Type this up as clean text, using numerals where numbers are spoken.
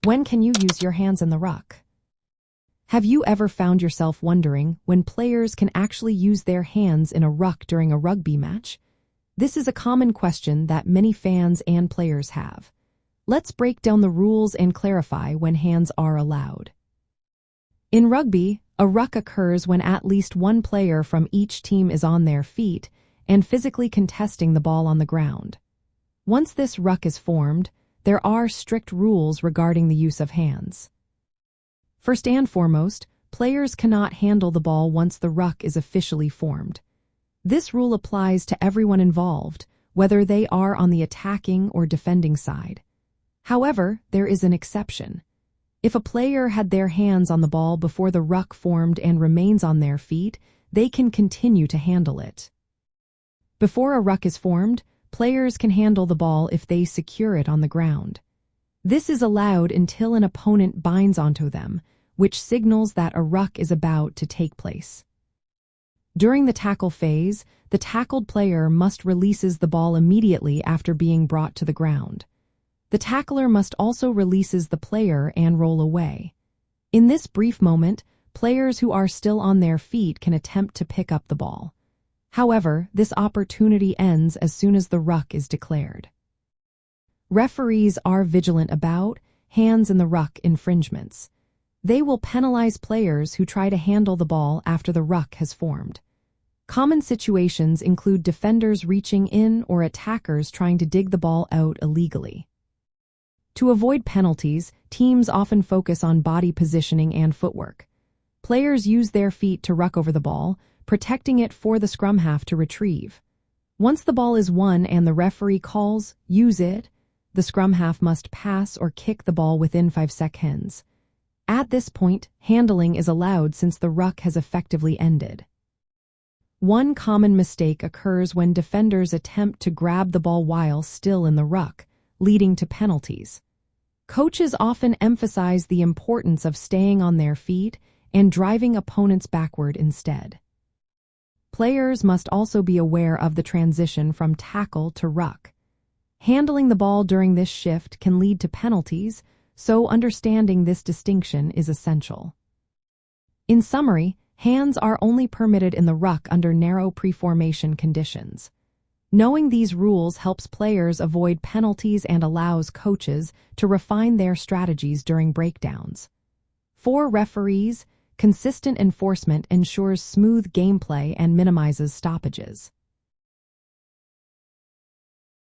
When can you use your hands in the ruck? Have you ever found yourself wondering when players can actually use their hands in a ruck during a rugby match? This is a common question that many fans and players have. Let's break down the rules and clarify when hands are allowed. In rugby, a ruck occurs when at least one player from each team is on their feet and physically contesting the ball on the ground. Once this ruck is formed, there are strict rules regarding the use of hands. First and foremost, players cannot handle the ball once the ruck is officially formed. This rule applies to everyone involved, whether they are on the attacking or defending side. However, there is an exception. If a player had their hands on the ball before the ruck formed and remains on their feet, they can continue to handle it. Before a ruck is formed, players can handle the ball if they secure it on the ground. This is allowed until an opponent binds onto them, which signals that a ruck is about to take place. During the tackle phase, the tackled player must releases the ball immediately after being brought to the ground. The tackler must also releases the player and roll away. In this brief moment, players who are still on their feet can attempt to pick up the ball. However, this opportunity ends as soon as the ruck is declared. Referees are vigilant about hands in the ruck infringements. They will penalize players who try to handle the ball after the ruck has formed. Common situations include defenders reaching in or attackers trying to dig the ball out illegally. To avoid penalties, teams often focus on body positioning and footwork. Players use their feet to ruck over the ball, protecting it for the scrum half to retrieve. Once the ball is won and the referee calls, use it, the scrum half must pass or kick the ball within 5 seconds. At this point, handling is allowed since the ruck has effectively ended. One common mistake occurs when defenders attempt to grab the ball while still in the ruck, leading to penalties. Coaches often emphasize the importance of staying on their feet and driving opponents backward instead. Players must also be aware of the transition from tackle to ruck. Handling the ball during this shift can lead to penalties, so understanding this distinction is essential. In summary, hands are only permitted in the ruck under narrow pre-formation conditions. Knowing these rules helps players avoid penalties and allows coaches to refine their strategies during breakdowns. For referees, consistent enforcement ensures smooth gameplay and minimizes stoppages.